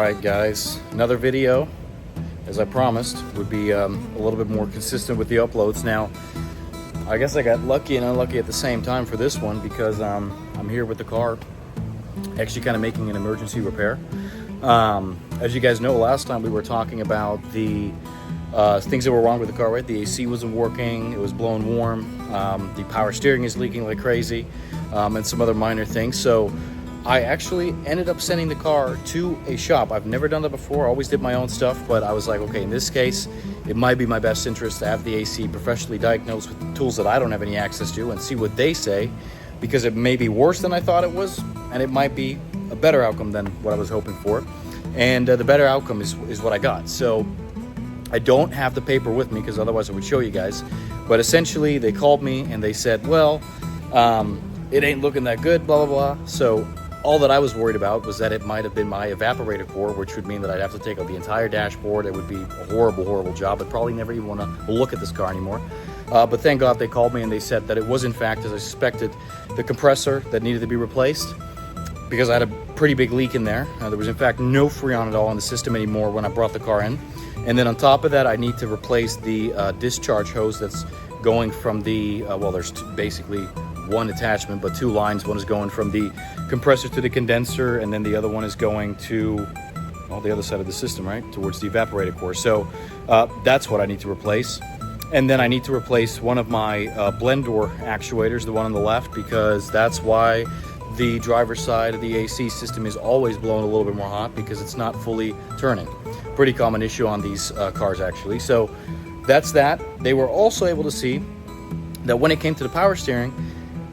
Alright guys, another video, as I promised, would be a little bit more consistent with the uploads. Now, I guess I got lucky and unlucky at the same time for this one because I'm here with the car, actually kind of making an emergency repair. As you guys know, last time we were talking about the things that were wrong with the car, right? The AC wasn't working, it was blowing warm, the power steering is leaking like crazy, and some other minor things. So I actually ended up sending the car to a shop. I've never done that before. I always did my own stuff, but I was like, okay, in this case, it might be my best interest to have the AC professionally diagnosed with tools that I don't have any access to and see what they say, because it may be worse than I thought it was, and it might be a better outcome than what I was hoping for. And the better outcome is what I got. So I don't have the paper with me because otherwise I would show you guys. But essentially, they called me and they said, well, it ain't looking that good, blah, blah, blah. So all that I was worried about was that it might have been my evaporator core, which would mean that I'd have to take out the entire dashboard. It would be a horrible, horrible job. I'd probably never even want to look at this car anymore. But thank God they called me and they said that it was, in fact, as I suspected, the compressor that needed to be replaced, because I had a pretty big leak in there. There was, in fact, no Freon at all in the system anymore when I brought the car in. And then on top of that, I need to replace the discharge hose that's going from the, well, there's basically one attachment, but two lines. One is going from the compressor to the condenser, and then the other one is going to, well, the other side of the system, right, towards the evaporator core. So that's what I need to replace. And then I need to replace one of my blend door actuators, the one on the left, because that's why the driver's side of the AC system is always blowing a little bit more hot, because it's not fully turning. Pretty common issue on these cars, actually. So that's that. They were also able to see that when it came to the power steering,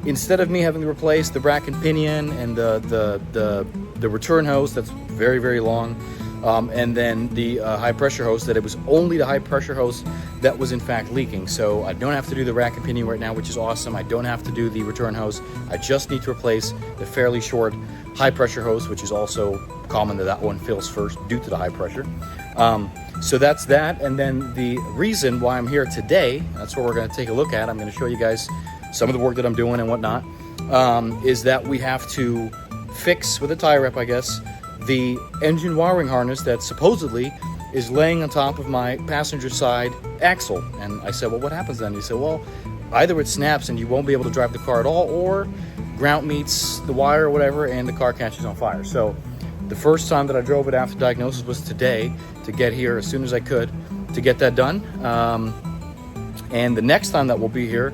instead of me having to replace the rack and pinion and the return hose that's very, very long, and then the high pressure hose, that it was only the high pressure hose that was in fact leaking. So I don't have to do the rack and pinion right now, which is awesome. I don't have to do the return hose. I just need to replace the fairly short high pressure hose, which is also common that one fails first due to the high pressure. So that's that. And then the reason why I'm here today, that's what we're going to take a look at. I'm going to show you guys some of the work that I'm doing and whatnot, is that we have to fix, with a tie wrap, I guess, the engine wiring harness that supposedly is laying on top of my passenger side axle. And I said, well, what happens then? He said, well, either it snaps and you won't be able to drive the car at all, or grout meets the wire or whatever and the car catches on fire. So the first time that I drove it after diagnosis was today, to get here as soon as I could to get that done. And the next time that we'll be here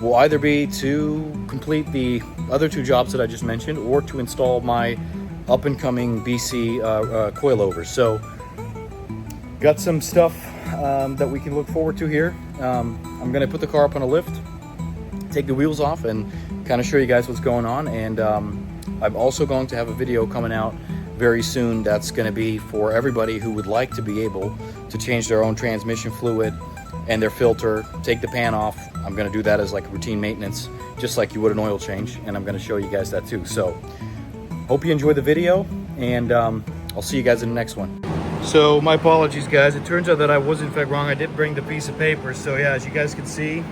will either be to complete the other two jobs that I just mentioned, or to install my up-and-coming BC coilovers. So got some stuff that we can look forward to here. I'm gonna put the car up on a lift, take the wheels off, and kind of show you guys what's going on. And I'm also going to have a video coming out very soon that's going to be for everybody who would like to be able to change their own transmission fluid and their filter, take the pan off. I'm going to do that as like routine maintenance, just like you would an oil change, and I'm going to show you guys that too. So hope you enjoyed the video, and I'll see you guys in the next one. So my apologies, guys. It turns out that I was in fact wrong. I did bring the piece of paper. So yeah, as you guys can see,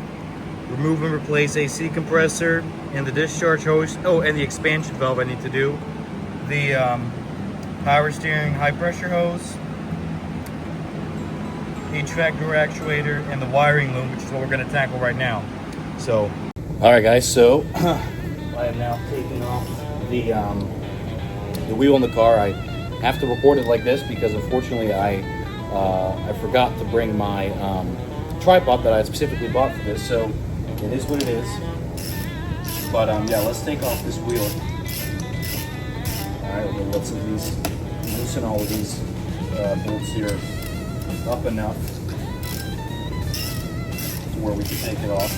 remove and replace AC compressor and the discharge hose. Oh, and the expansion valve I need to do. The power steering high pressure hose, HVAC door actuator, and the wiring loom, which is what we're going to tackle right now. So, all right, guys. So I am now taking off the wheel in the car. I have to record it like this because unfortunately I forgot to bring my tripod that I specifically bought for this. So it is what it is. But yeah, let's take off this wheel. All right, we'll loosen all of these bolts here up enough to where we can take it off.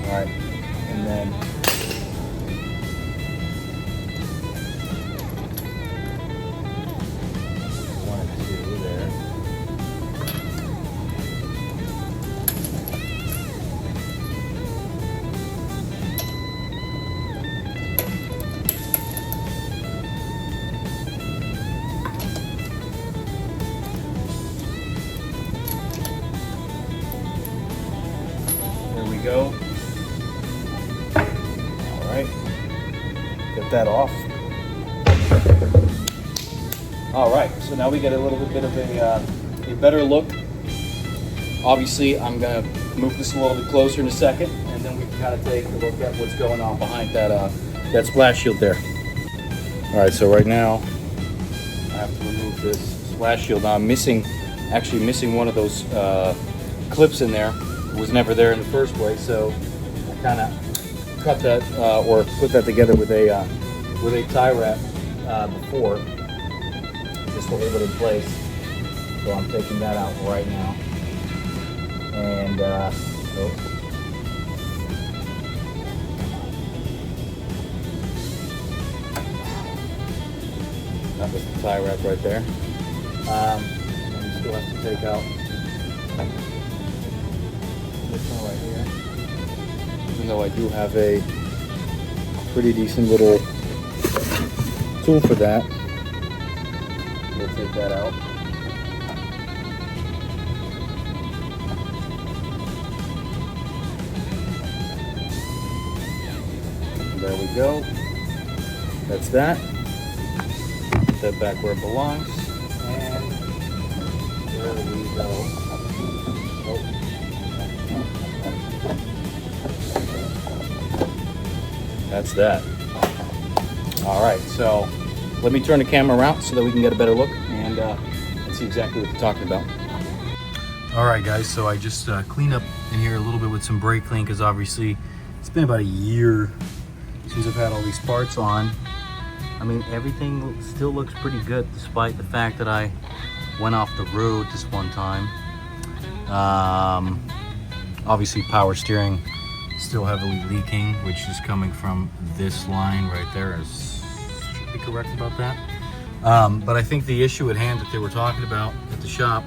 All right, and then go. All right, get that off. All right, so now we get a little bit of a better look. Obviously, I'm gonna move this a little bit closer in a second, and then we can kind of take a look at what's going on behind that splash shield there. All right, so right now, I have to remove this splash shield. Now I'm actually missing one of those clips in there. It was never there in the first place, so I kind of cut that or put that together with a tie wrap before, just to hold it in place. So I'm taking that out right now. And got this tie wrap right there. And you still have to take out this one right here. Even though I do have a pretty decent little tool for that, we'll take that out. There we go. That's that. Put that back where it belongs. And there we go. Oh. That's that. All right, so let me turn the camera around so that we can get a better look and see exactly what we're talking about. All right, guys, so I just cleaned up in here a little bit with some brake clean because obviously it's been about a year since I've had all these parts on. I mean, everything still looks pretty good despite the fact that I went off the road this one time. Obviously power steering still heavily leaking, which is coming from this line right there. Should be correct about that. But I think the issue at hand that they were talking about at the shop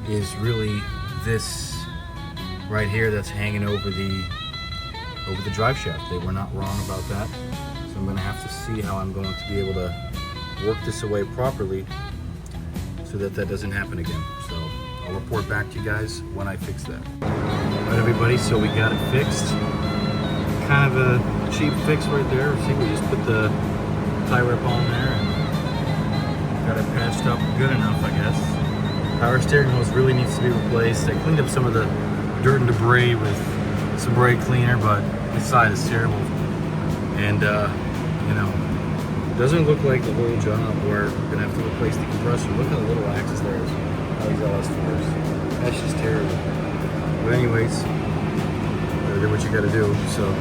is really this right here that's hanging over the drive shaft. They were not wrong about that. So I'm gonna have to see how I'm going to be able to work this away properly so that that doesn't happen again. So I'll report back to you guys when I fix that. All right, everybody, so we got it fixed. Kind of a cheap fix right there. See, we just put the tie wrap on there and got it patched up good enough, I guess. Power steering hose really needs to be replaced. I cleaned up some of the dirt and debris with some brake cleaner, but this side is terrible. And you know, it doesn't look like the whole job where we're gonna have to replace the compressor. Look at the little axis there. How these LS4s. That's just terrible. But anyways, gotta do what you gotta do. So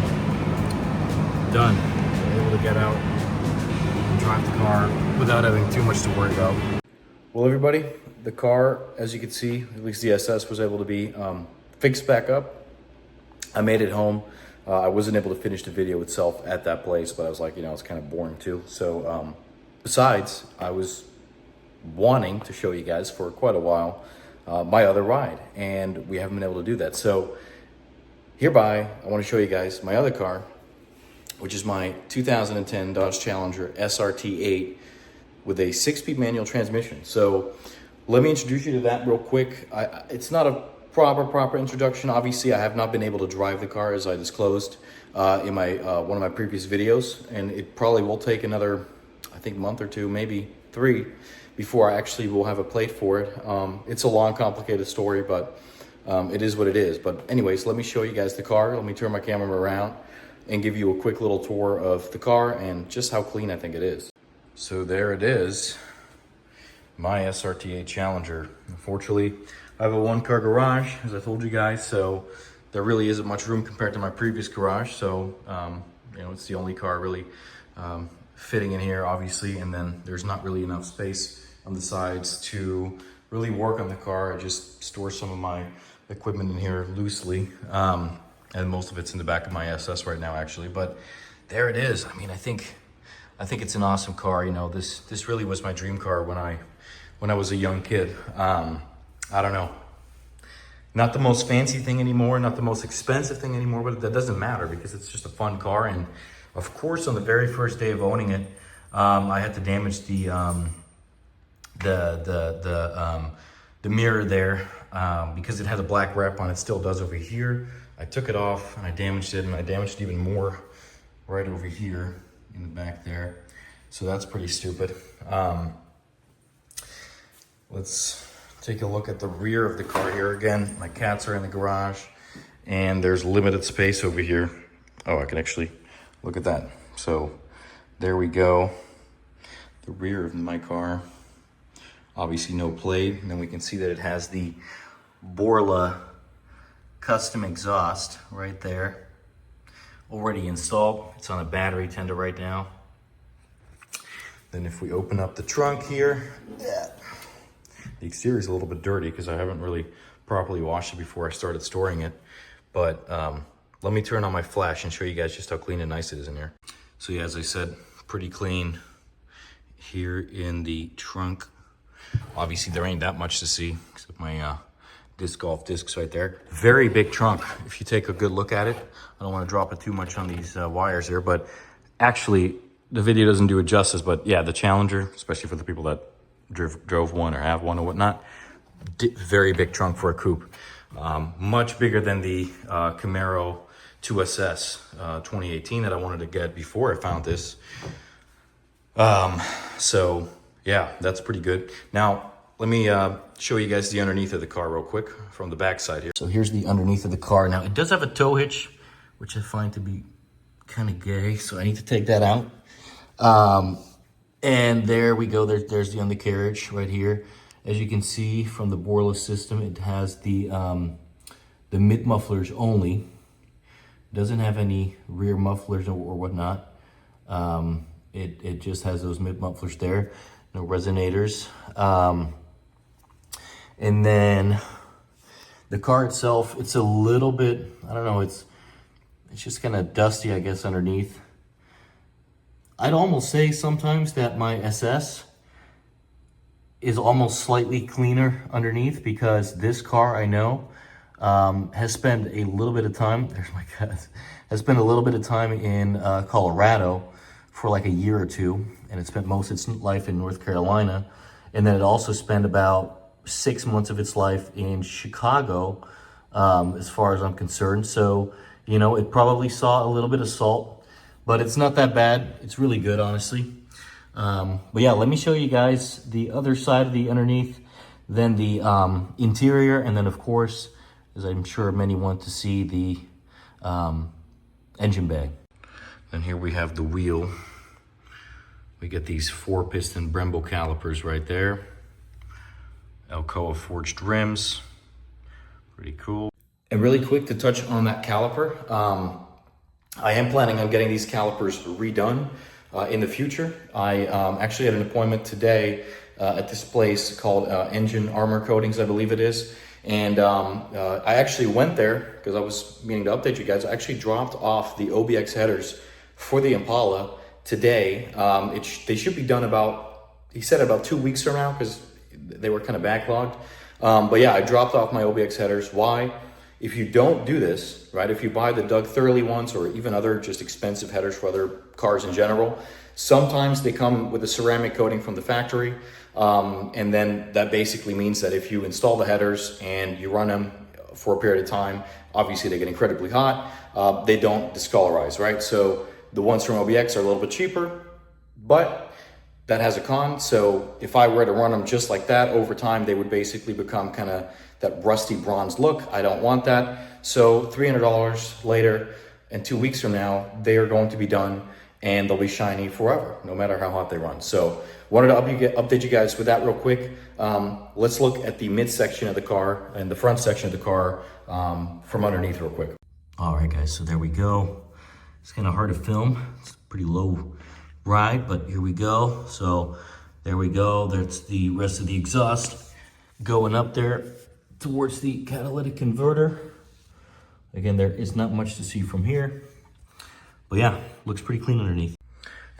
done. I'm able to get out and drive the car without having too much to worry about. Well, everybody, the car, as you can see, at least the SS was able to be fixed back up. I made it home. I wasn't able to finish the video itself at that place, but I was like, you know, it's kind of boring too. So besides, I was wanting to show you guys for quite a while my other ride, and we haven't been able to do that. So hereby, I want to show you guys my other car, which is my 2010 Dodge Challenger SRT8 with a 6-speed manual transmission. So let me introduce you to that real quick. It's not a proper introduction. Obviously, I have not been able to drive the car, as I disclosed in my one of my previous videos, and it probably will take another, I think, month or two, maybe 3, before I actually will have a plate for it. It's a long, complicated story, but it is what it is. But anyways, let me show you guys the car. Let me turn my camera around and give you a quick little tour of the car and just how clean I think it is. So there it is, my SRT8 Challenger. Unfortunately, I have a 1-car garage, as I told you guys, so there really isn't much room compared to my previous garage. So, you know, it's the only car really fitting in here, obviously, and then there's not really enough space on the sides to really work on the car. I just store some of my equipment in here loosely, and most of it's in the back of my SS right now, actually. But there it is. I mean, I think it's an awesome car. You know, this really was my dream car when I was a young kid. I don't know, not the most fancy thing anymore, not the most expensive thing anymore, but that doesn't matter because it's just a fun car. And of course, on the very first day of owning it, I had to damage the mirror there because it had a black wrap on it. Still does over here. I took it off and I damaged it, and I damaged even more right over here in the back there. So that's pretty stupid. Let's take a look at the rear of the car here again. My cats are in the garage and there's limited space over here. Oh, I can actually look at that. So there we go. The rear of my car. Obviously no plate. And then we can see that it has the Borla custom exhaust right there. Already installed. It's on a battery tender right now. Then if we open up the trunk here, the exterior is a little bit dirty because I haven't really properly washed it before I started storing it. But let me turn on my flash and show you guys just how clean and nice it is in here. So yeah, as I said, pretty clean here in the trunk. Obviously there ain't that much to see except my disc golf discs right there. Very big trunk. If you take a good look at it, I don't want to drop it too much on these wires here, but actually the video doesn't do it justice. But yeah, the Challenger, especially for the people that drove one or have one or whatnot, very big trunk for a coupe. Much bigger than the Camaro 2SS 2018 that I wanted to get before I found this. So yeah, that's pretty good. Now let me show you guys the underneath of the car real quick from the back side here. So here's the underneath of the car. Now it does have a tow hitch, which I find to be kind of gay, so I need to take that out. And there we go. There's the undercarriage right here. As you can see from the Borla system, it has the mid mufflers only. It doesn't have any rear mufflers or whatnot. It just has those mid mufflers there. No resonators. And then the car itself, it's a little bit, I don't know, it's just kind of dusty, I guess, underneath. I'd almost say sometimes that my SS is almost slightly cleaner underneath, because this car, I know, has spent a little bit of time, there's my cat, has spent a little bit of time in Colorado for like a year or two, and it spent most of its life in North Carolina. And then it also spent about 6 months of its life in Chicago, as far as I'm concerned. So, you know, it probably saw a little bit of salt, but it's not that bad. It's really good, honestly. But yeah, let me show you guys the other side of the underneath, then the interior, and then of course, as I'm sure many want to see, the engine bay. Then here we have the wheel. We get these 4-piston Brembo calipers right there. Alcoa forged rims. Pretty cool. And really quick to touch on that caliper. I am planning on getting these calipers redone in the future. I actually had an appointment today at this place called Engine Armor Coatings, I believe it is. And I actually went there because I was meaning to update you guys. I actually dropped off the OBX headers for the Impala today. They should be done about, he said about 2 weeks from now, because they were kind of backlogged. But yeah, I dropped off my OBX headers. Why? If you don't do this, right, if you buy the Doug Thoroughly ones or even other just expensive headers for other cars in general, sometimes they come with a ceramic coating from the factory. And then that basically means that if you install the headers and you run them for a period of time, obviously they get incredibly hot. They don't discolorize, right? So the ones from OBX are a little bit cheaper, but that has a con. So if I were to run them just like that over time, they would basically become kind of that rusty bronze look. I don't want that. So $300 later and 2 weeks from now, they are going to be done and they'll be shiny forever, no matter how hot they run. So wanted to update you guys with that real quick. Let's look at the midsection of the car and the front section of the car from underneath real quick. All right, guys, so there we go. It's kind of hard to film. It's a pretty low ride, but here we go. So there we go. That's the rest of the exhaust going up there towards the catalytic converter. Again, there is not much to see from here, but yeah, looks pretty clean underneath.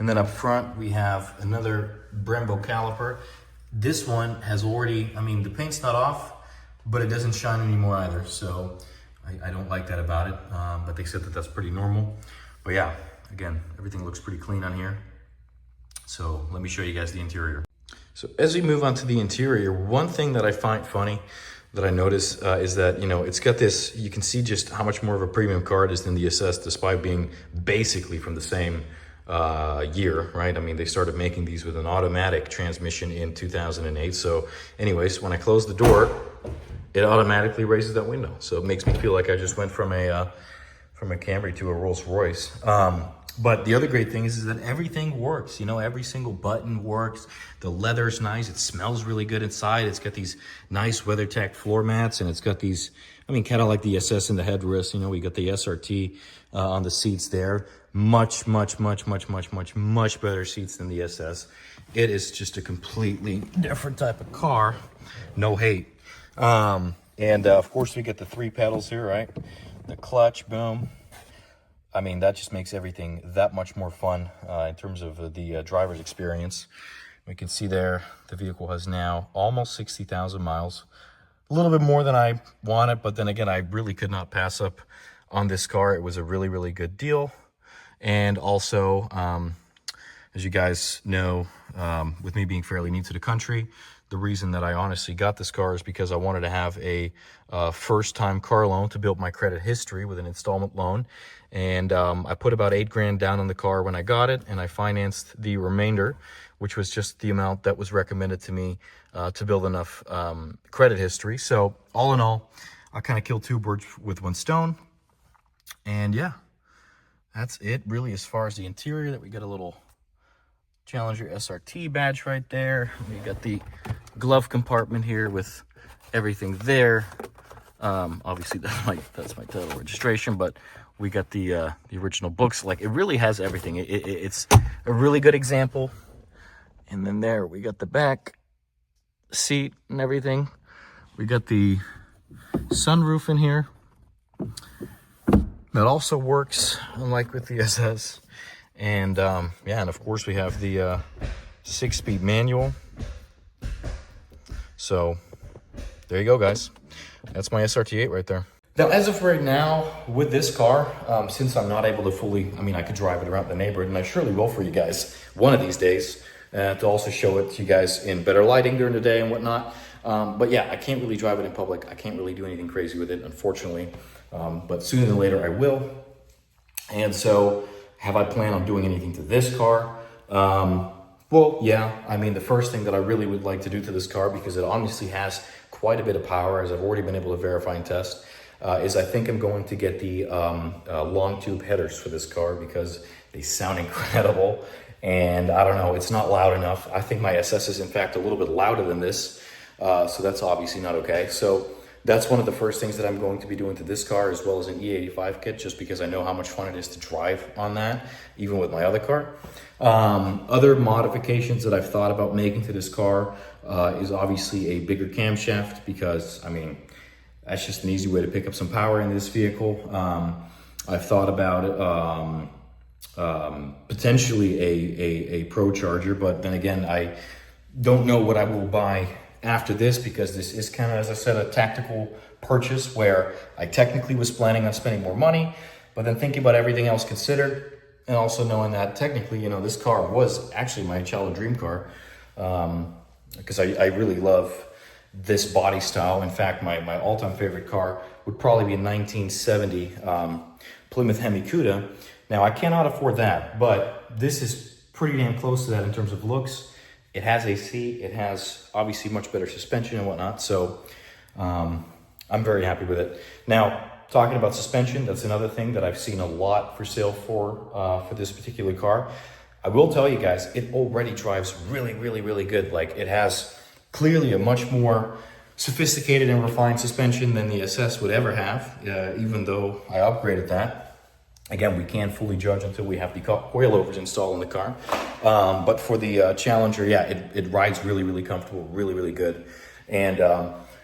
And then up front, we have another Brembo caliper. This one has already, I mean, the paint's not off, but it doesn't shine anymore either. So I don't like that about it, but they said that that's pretty normal. But yeah, again, everything looks pretty clean on here. So let me show you guys the interior. So as we move on to the interior, one thing that I find funny, that I notice is that, you know, it's got this, you can see just how much more of a premium car it is than the SS, despite being basically from the same year, right? I mean, they started making these with an automatic transmission in 2008. So anyways, when I close the door, it automatically raises that window. So it makes me feel like I just went from a Camry to a Rolls Royce. But the other great thing is that everything works. You know, every single button works. The leather's nice. It smells really good inside. It's got these nice WeatherTech floor mats, and it's got these, I mean, kind of like the SS in the headrest. You know, we got the SRT on the seats there. Much better seats than the SS. It is just a completely different type of car. No hate. And of course, we get the 3 pedals here, right? The clutch, boom. I mean, that just makes everything that much more fun in terms of the driver's experience. We can see there the vehicle has now almost 60,000 miles. A little bit more than I wanted, but then again, I really could not pass up on this car. It was a really good deal. And also, as you guys know, with me being fairly new to the country, the reason that I honestly got this car is because I wanted to have a first-time car loan to build my credit history with an installment loan. And I put about $8 grand down on the car when I got it, and I financed the remainder, which was just the amount that was recommended to me to build enough credit history. So all in all, I kind of killed 2 birds with 1 stone. And yeah, that's it really as far as the interior. That we got a little Challenger SRT badge right there. We got the glove compartment here with everything there. Obviously that's my title registration, but we got the original books. Like, it really has everything. It's a really good example. And then there we got the back seat and everything. We got the sunroof in here. That also works, unlike with the SS. And yeah, and of course we have the 6-speed manual. So there you go, guys. That's my SRT8 right there. Now, as of right now, with this car, since I'm not able to fully, I mean, I could drive it around the neighborhood, and I surely will for you guys one of these days, to also show it to you guys in better lighting during the day and whatnot. But yeah, I can't really drive it in public. I can't really do anything crazy with it, unfortunately. But sooner than later, I will. And so, have I planned on doing anything to this car? Well, yeah. I mean, the first thing that I really would like to do to this car, because it honestly has quite a bit of power, as I've already been able to verify and test, is I think I'm going to get the long tube headers for this car, because they sound incredible. And I don't know, it's not loud enough. I think my SS is in fact a little bit louder than this. So that's obviously not okay. So that's one of the first things that I'm going to be doing to this car, as well as an E85 kit, just because I know how much fun it is to drive on that, even with my other car. Other modifications that I've thought about making to this car is obviously a bigger camshaft, because, I mean, that's just an easy way to pick up some power in this vehicle. I've thought about potentially a Pro Charger, but then again, I don't know what I will buy after this, because this is kind of, as I said, a tactical purchase where I technically was planning on spending more money, but then thinking about everything else considered, and also knowing that technically, you know, this car was actually my childhood dream car, because I really love this body style. In fact, my all-time favorite car would probably be a 1970 Plymouth Hemi Cuda. Now, I cannot afford that, but this is pretty damn close to that in terms of looks. It has AC, it has obviously much better suspension and whatnot, so I'm very happy with it. Now, talking about suspension, that's another thing that I've seen a lot for sale for this particular car. I will tell you guys, it already drives really good. Like, it has clearly a much more sophisticated and refined suspension than the SS would ever have, even though I upgraded that. Again, we can't fully judge until we have the coilovers installed in the car. But for the Challenger, yeah, it rides really comfortable, really good. And,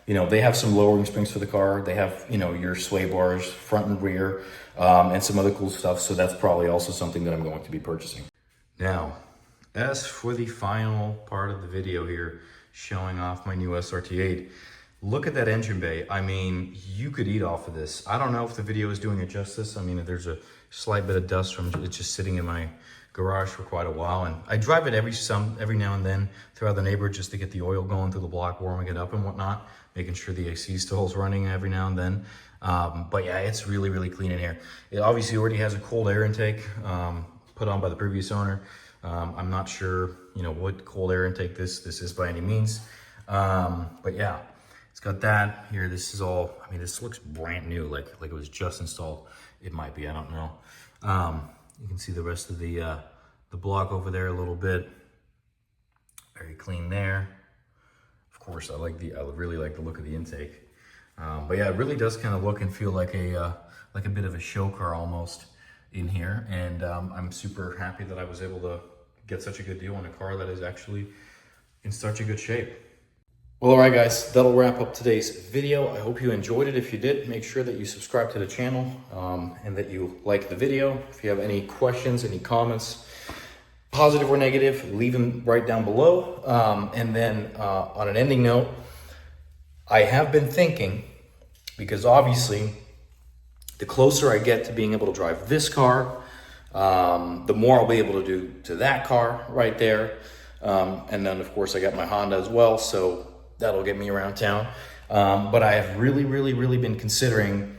you know, they have some lowering springs for the car. They have, you know, your sway bars, front and rear, and some other cool stuff. So that's probably also something that I'm going to be purchasing. Now, as for the final part of the video here, showing off my new SRT8, look at that engine bay. I mean, you could eat off of this. I don't know if the video is doing it justice. I mean, there's a slight bit of dust from it just sitting in my garage for quite a while, and I drive it every now and then throughout the neighborhood just to get the oil going through the block, warming it up and whatnot, making sure the AC still is running every now and then. But yeah, it's really, really clean in here. It obviously already has a cold air intake put on by the previous owner. I'm not sure, you know, what cold air intake this is by any means. But yeah, it's got that here. This is all, I mean, this looks brand new, like it was just installed. It might be, I don't know. You can see the rest of the block over there a little bit. Very clean there. Of course, I really like the look of the intake. But yeah, it really does kind of look and feel like a bit of a show car almost in here. And I'm super happy that I was able to get such a good deal on a car that is actually in such a good shape. Well, all right, guys, that'll wrap up today's video. I hope you enjoyed it. If you did, make sure that you subscribe to the channel and that you like the video. If you have any questions, any comments, positive or negative, leave them right down below. And then on an ending note, I have been thinking, because obviously the closer I get to being able to drive this car, the more I'll be able to do to that car right there. And then of course I got my Honda as well, so that'll get me around town. But I have really been considering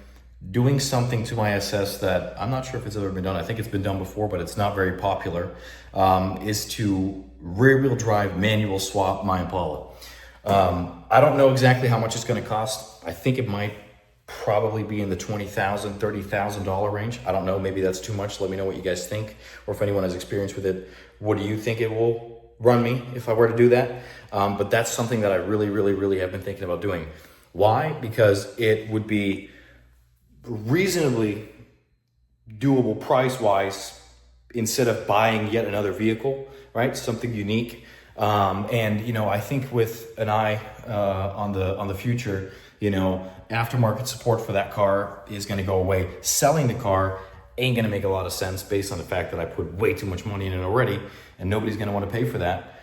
doing something to my SS that I'm not sure if it's ever been done. I think it's been done before, but it's not very popular, is to rear wheel drive manual swap my Impala. I don't know exactly how much it's gonna cost. I think it might probably be in the $20,000, $30,000 range. I don't know, maybe that's too much. Let me know what you guys think, or if anyone has experience with it, what do you think it will run me if I were to do that? But that's something that I really have been thinking about doing. Why? Because it would be reasonably doable price-wise instead of buying yet another vehicle, right? Something unique. And you know, I think with an eye on the future, you know, aftermarket support for that car is going to go away. Selling the car ain't going to make a lot of sense based on the fact that I put way too much money in it already, and nobody's going to want to pay for that.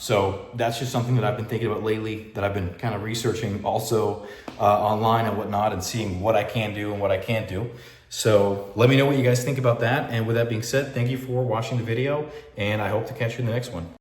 So that's just something that I've been thinking about lately, that I've been kind of researching also online and whatnot, and seeing what I can do and what I can't do. So let me know what you guys think about that. And with that being said, thank you for watching the video, and I hope to catch you in the next one.